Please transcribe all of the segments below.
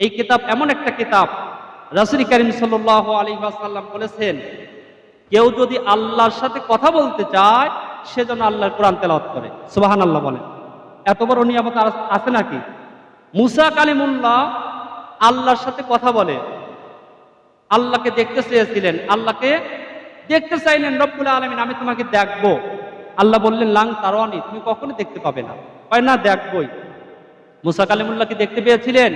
এই কিতাব এমন একটা কিতাব, রাসূল করিম সাল্লাল্লাহু আলাইহি ওয়াসাল্লাম বলেছেন, কেউ যদি আল্লাহর সাথে কথা বলতে চায় সে যেন আল্লাহর কোরআন তেলাওয়াত করে। সুবহানাল্লাহ বলেন। এত বড় নিয়ামত আছে নাকি? মুসা কালিমুল্লাহ আল্লাহর সাথে কথা বলে, আল্লাহকে দেখতে চেয়েছিলেন, আল্লাহকে দেখতে চাইলেন রব্বুল আলামিন, আমি তোমাকে দেখবো। আল্লাহ বললেন, লাং তারানি, তুমি কখনো দেখতে পাবে না। হয় না, দেখবই। মুসা কালিমুল্লাহকে দেখতে পেয়েছিলেন,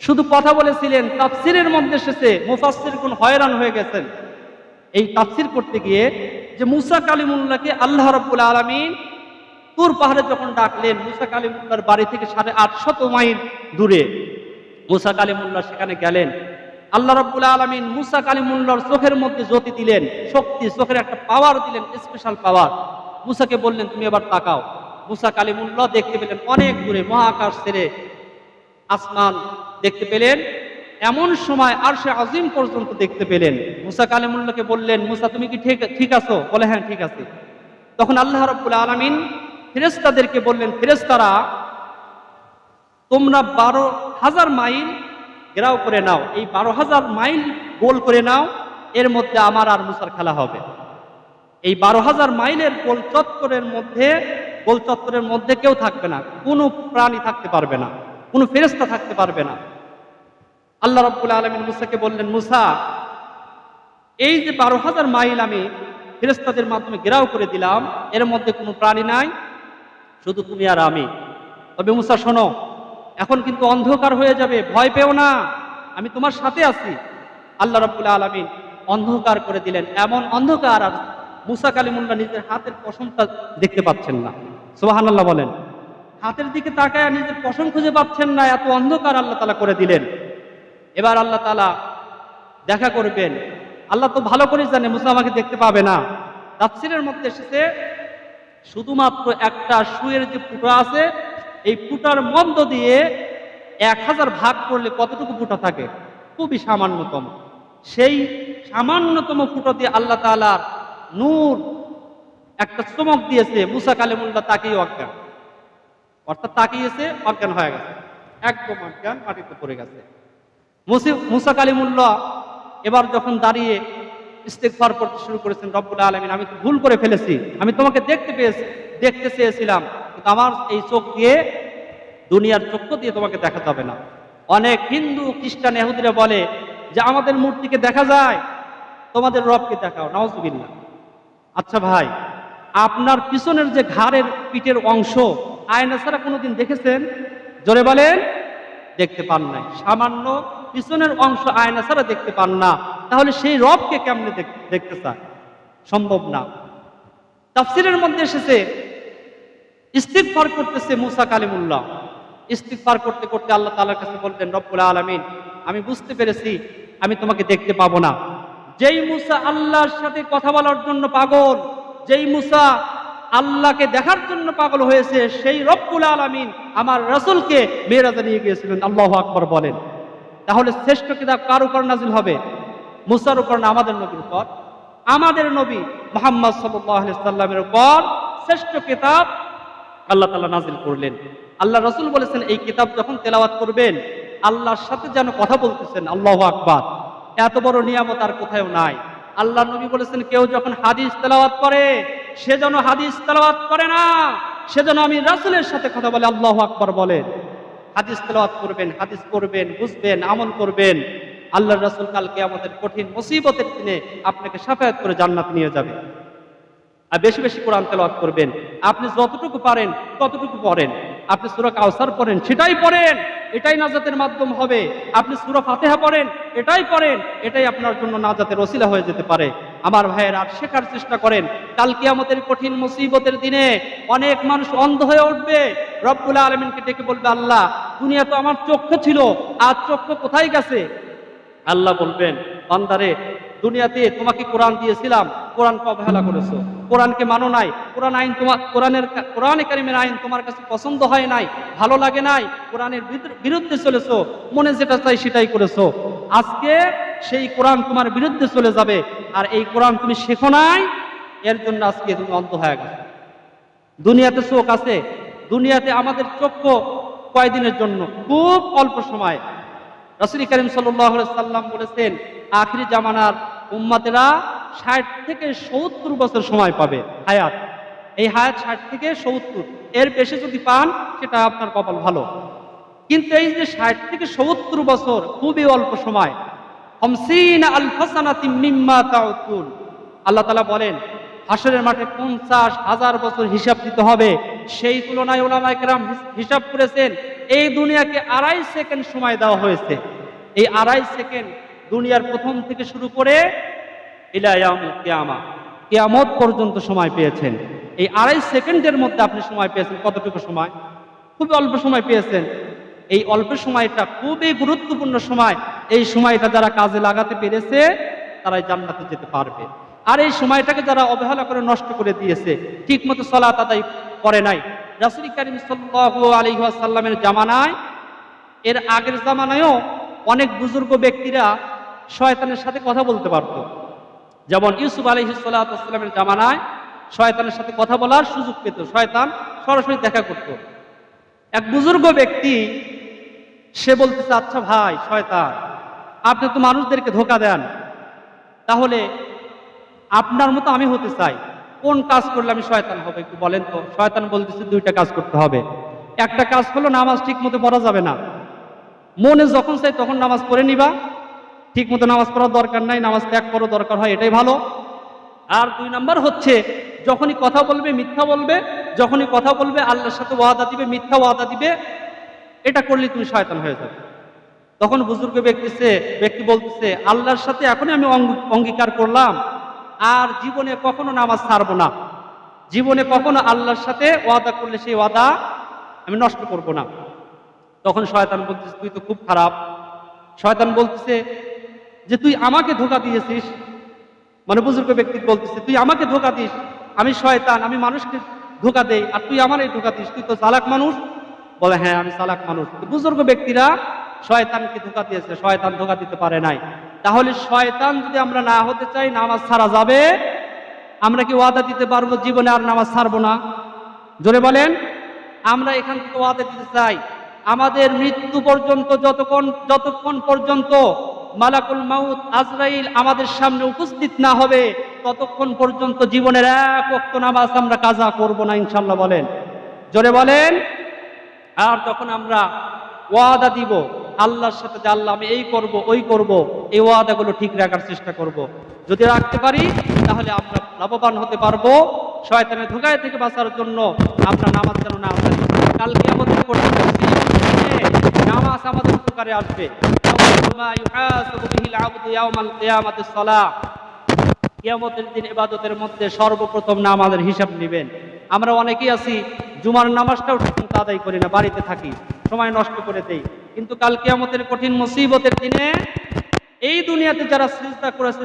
শুধু কথা বলেছিলেন। তাফসিরের মধ্যে এসেছে, মুফাসসিরগণ হয়রান হয়ে গেছেন এই তাফসির করতে গিয়ে, যে মুসা কালিমুল্লাহকে আল্লাহ রাব্বুল আলামিন তুর পাহাড়ে যখন ডাকলেন, মুসা কালিমুল্লাহর বাড়ি থেকে 850 মাইল দূরে মুসা কালিমুল্লাহ সেখানে গেলেন। আল্লাহ রাব্বুল আলামিন মুসা কালিমুল্লাহর চোখের মধ্যে জ্যোতি দিলেন, শক্তি, চোখের একটা পাওয়ার দিলেন, স্পেশাল পাওয়ার। মুসাকে বললেন, তুমি এবার তাকাও। মুসা কালিমুল্লাহ দেখতে পেলেন অনেক দূরে, মহাকাশ ছেড়ে আসমান দেখতে পেলেন। এমন সময় আরশে আজিম পর্যন্ত দেখতে পেলেন। মুসা কালিমুল্লাহকে বললেন, মুসা তুমি কি ঠিক আছো? বলে, হ্যাঁ ঠিক আছে। তখন আল্লাহ রাব্বুল আলামিন ফেরেশতাদেরকে বললেন, ফেরেশতারা তোমরা 12,000 মাইল ঘেরাও করে নাও, এই 12,000 মাইল গোল করে নাও, এর মধ্যে আমার আর মুসার খেলা হবে। এই 12,000 মাইলের গোল চত্বরের মধ্যে কেউ থাকবে না, কোনো প্রাণী থাকতে পারবে না, কোনো ফেরেশতা থাকতে পারবে না। আল্লাহ রাব্বুল আলামিন মুসাকে বললেন, মুসা এই যে 12,000 মাইল আমি ফেরেশতাদের মাধ্যমে ঘেরাও করে দিলাম, এর মধ্যে কোনো প্রাণী নাই, শুধু তুমি আর আমি। তবে মুসা শোনো, এখন কিন্তু অন্ধকার হয়ে যাবে, ভয় পেও না, আমি তোমার সাথে আছি। আল্লাহ রাব্বুল আলামিন অন্ধকার করে দিলেন, এমন অন্ধকার আর মুসা কালিমুল্লাহ নিজের হাতের পশমটা দেখতে পাচ্ছেন না। সুবহানাল্লাহ বলেন। হাতের দিকে তাকায় নিজের পশম খুঁজে পাচ্ছেন না, এত অন্ধকার আল্লাহ তাআলা করে দিলেন। এবার আল্লাহ তাআলা দেখা করবেন। আল্লাহ তো ভালো করে জানে মুসা আমাকে দেখতে পাবে না। তাফসীরের মধ্যে এসেছে, শুধুমাত্র একটা সুয়ের যে ফুটো আছে, এই ফুটার মধ্য দিয়ে 1000 ভাগ করলে কতটুকু ফুটা থাকে? খুবই সামান্যতম। সেই সামান্যতম ফুটো দিয়ে আল্লাহ তাআলার নূর একটা চমক দিয়েছে। মুসা কালিমুল্লাহ তাকিয়ে অজ্ঞান, অর্থাৎ তাকিয়েছে, অজ্ঞান হয়ে গেছে, একদম অজ্ঞান, মাটিতে পড়ে গেছে। মুসা কালিমুল্লাহ এবার যখন দাঁড়িয়ে ইস্তিগফার করতে শুরু করেছেন, রব্বুল আলামিন আমি তো ভুল করে ফেলেছি, আমি তোমাকে দেখতে চেয়েছিলাম, কিন্তু আমার এই চোখ দিয়ে, দুনিয়ার চক্ষু দিয়ে তোমাকে দেখা যাবে না। অনেক হিন্দু, খ্রিস্টান, ইহুদিরা বলে যে আমাদের মূর্তিকে দেখা যায়, তোমাদের রবকে দেখাও। নাউজুবিল্লাহ। আচ্ছা ভাই, আপনার পিছনের যে ঘাড়ের পিঠের অংশ আয়না ছাড়া কোনোদিন দেখেছেন? জোরে বলেন। দেখতে পান নাই। সামান্য পিছনের অংশ আয়না ছাড়া দেখতে পান না, তাহলে সেই রবকে কেমনে দেখতে চায়? সম্ভব না। তাফসীরের মধ্যে এসেছে, ইস্তিগফার করতেছে মুসা কালিমুল্লাহ। ইস্তিগফার করতে করতে আল্লাহ তাআলার কাছে বললেন, রব্বুল আলামিন আমি বুঝতে পেরেছি আমি তোমাকে দেখতে পাবো না। যেই মুসা আল্লাহর সাথে কথা বলার জন্য পাগল, যেই মুসা আল্লাহকে দেখার জন্য পাগল হয়েছে, সেই রব্বুল আলামিন আমার রাসূলকে মেরাজে নিয়ে গিয়েছিলেন। আল্লাহু আকবার বলেন। তাহলে শ্রেষ্ঠ কিতাব কার উপর নাজিল হবে? মুসার উপর না আমাদের নবীর উপর? আমাদের নবী মুহাম্মদ সাল্লাল্লাহু আলাইহি সাল্লামের উপর শ্রেষ্ঠ কিতাব আল্লাহ তাআলা নাজিল করলেন। আল্লাহ রাসূল বলেছেন, এই কিতাব যখন তেলাওয়াত করবেন আল্লাহর সাথে যেন কথা বলতেছেন। আল্লাহু আকবার। এত বড় নিয়ামত আর কোথাও নাই। আল্লাহ নবী বলেছেন, কেউ যখন হাদিস তেলাওয়াত করে সে যেন হাদিস তেলাওয়াত করে না, সে যেন আমি রাসূলের সাথে কথা বলে। আল্লাহু আকবার বলেন। হাদিস তেলাওয়াত করবেন, হাদিস পড়বেন, বুঝবেন, আমল করবেন। আল্লাহর রাসূল কাল কিয়ামতের কঠিন মুসিবতের দিনে আপনাকে শাফায়াত করে জান্নাতে নিয়ে যাবে। আর বেশি বেশি কোরআন তেলাওয়াত করবেন। আপনি যতটুকু পারেন ততটুকু পড়েন। আপনি সূরা কাউসার পড়েন, সেটাই পড়েন, এটাই নাজাতের মাধ্যম হবে। আপনি সূরা ফাতিহা পড়েন, এটাই পড়েন, এটাই আপনার জন্য নাজাতের ওসিলা হয়ে যেতে পারে। আমার ভাইয়েরা, আর শেখার চেষ্টা করেন। কাল কিয়ামতের কঠিন মুসিবতের দিনে অনেক মানুষ অন্ধ হয়ে উঠবে, রব্বুল আলামিনকে ডেকে বলবে, আল্লাহ দুনিয়া তো আমার চক্ষু ছিল, আজ চক্ষু কোথায় গেছে? আল্লাহ বলবেন, বান্দারে দুনিয়াতে তোমাকে কোরআন দিয়েছিলাম, কোরআনকে অবহেলা করেছো, কোরআনকে মানো নাই, কোরআনে কারিমের আইন তোমার কাছে পছন্দ হয় নাই, ভালো লাগে নাই, কোরআনের বিরুদ্ধে চলেছো, মনে যেটা চাই সেটাই করেছো। আজকে সেই কোরআন তোমার বিরুদ্ধে চলে যাবে। আর এই কোরআন তুমি শেখো নাই, এর জন্য আজকে তুমি অন্ধ হয়ে গেছো। দুনিয়াতে চোখ আছে, দুনিয়াতে আমাদের চক্ষু কয়দিনের জন্য, খুব অল্প সময়। রাসূল করিম সাল্লাল্লাহু আলাইহি সাল্লাম বলেছেন, আখিরি জামানার উম্মতেরা 60 থেকে 70 বছর সময় পাবে হায়াত। এই হায়াত 60 থেকে 70, এর বেশি যদি পান সেটা আপনার কপাল ভালো। কিন্তু এই যে 60 থেকে 70 বছর খুবই অল্প সময়। 50 আলফা সানাতিম মিম্মা তাউতুন, আল্লাহ তাআলা বলেন হাসরের মাঠে 50,000 বছর হিসাব দিতে হবে। সেই তুলনায় উলামায়ে কেরাম হিসাব করেছেন এই দুনিয়াকে 2.5 সেকেন্ড সময় দেওয়া হয়েছে। এই 2.5 সেকেন্ড দুনিয়ার প্রথম থেকে শুরু করে ইলা ইয়াউমিল কিয়ামা, কিয়ামত পর্যন্ত সময় পেয়েছেন। এই 2.5 সেকেন্ডের মধ্যে আপনি সময় পেয়েছেন কতটুকু সময়? খুবই অল্প সময় পেয়েছেন। এই অল্প সময়টা খুবই গুরুত্বপূর্ণ সময়। এই সময়টা যারা কাজে লাগাতে পেরেছে তারাই জান্নাতে যেতে পারবে। আর এই সময়টাকে যারা অবহেলা করে নষ্ট করে দিয়েছে, ঠিক মতো সালাত আদায় করে নাই। রাসূল করিম সাল্লাল্লাহু আলাইহি ওয়াসাল্লামের জামানায়, এর আগের জামানায়ও অনেক বুজুর্গ ব্যক্তিরা শয়তানের সাথে কথা বলতে পারত। যেমন ইউসুফ আলাইহিস সালাতু ওয়াসসালামের জামানায় শয়তানের সাথে কথা বলার সুযোগ পেত, শয়তান সরাসরি দেখা করত। এক বুজুর্গ ব্যক্তি সে বলতেছে, আচ্ছা ভাই শয়তান, আপনি তো মানুষদেরকে ধোঁকা দেন, তাহলে আপনার মতো আমি হতে চাই, কোন কাজ করলে আমি শয়তান হব একটু বলেন তো। শয়তান বলতেছে 2টা কাজ করতে হবে। একটা কাজ হলো নামাজ ঠিক মতো পড়া যাবে না, মনে যখন চাই তখন নামাজ পড়ে নিবা, ঠিক মতো নামাজ পড়ার দরকার নাই, নামাজ ত্যাগ করো দরকার হয়, এটাই ভালো। আর 2 নাম্বার হচ্ছে যখনই কথা বলবে মিথ্যা বলবে, যখনই কথা বলবে আল্লাহর সাথে ওয়াদা দিবে, মিথ্যা ওয়াদা দিবে, এটা করলে তুমি শয়তান হয়ে যাবে। তখন বুজুর্গ ব্যক্তি বলতেছে, আল্লাহর সাথে এখনই আমি অঙ্গীকার করলাম আর জীবনে কখনো নামাজ ছাড়বো না, জীবনে কখনো আল্লাহর সাথে ওয়াদা করলে সেই ওয়াদা আমি নষ্ট করব না। তখন শয়তান বলতেছে, তুই তো খুব খারাপ। শয়তান বলতেছে যে তুই আমাকে ধোঁকা দিয়েছিস, মানে বুজুর্গ ব্যক্তি বলতেছে তুই আমাকে ধোঁকা দিস, আমি শয়তান, আমি মানুষকে ধোঁকা দেই, আর তুই আমার এই ধোঁকা দিস, তুই তো চালাক মানুষ। বলে হ্যাঁ আমি চালাক মানুষ। বুজুর্গ ব্যক্তিরা শয়তানকে ধোঁকা দিয়েছে, শয়তান ধোঁকা দিতে পারে নাই। তাহলে শয়তান যদি আমরা না হতে চাই, নামাজ ছাড়া যাবে? আমরা কি ওয়াদা দিতে পারবো জীবনে আর নামাজ ছাড়বো না? জোরে বলেন। আমরা এখান থেকে ওয়াদা দিতে চাই আমাদের মৃত্যু পর্যন্ত, যতক্ষণ পর্যন্ত মালাকুল মাউত আজরাইল আমাদের সামনে উপস্থিত না হবে, ততক্ষণ পর্যন্ত জীবনের 1 ওয়াক্ত নামাজ আমরা কাজা করব না ইনশাআল্লাহ। বলেন, জোরে বলেন। আর যখন আমরা ওয়াদা দিব আল্লাহর সাথে যে আল্লাহ আমি এই করব ওই করব, এই ওয়াদাগুলো ঠিক রাখার চেষ্টা করব। যদি রাখতে পারি তাহলে আমরা লাভবান হতে পারবো। শয়তানের ধোঁকায় থেকে বাঁচার জন্য আমরা নামাজ যেন না ছাড়ি। কাল কিয়ামতের কঠিন নামাজ আমাদের উপকারে আসবে। কিয়ামতের দিন ইবাদতের মধ্যে সর্বপ্রথম নামাজের হিসাব নেবেন। আমরা অনেকেই আছি জুমার নামাজটাও ঠিকমতো আদায় করি না, বাড়িতে থাকি, সময় নষ্ট করে দেই। কিন্তু কাল কিয়ামতের কঠিন মুসিবতের দিনে এই দুনিয়াতে যারা সিজদা করেছে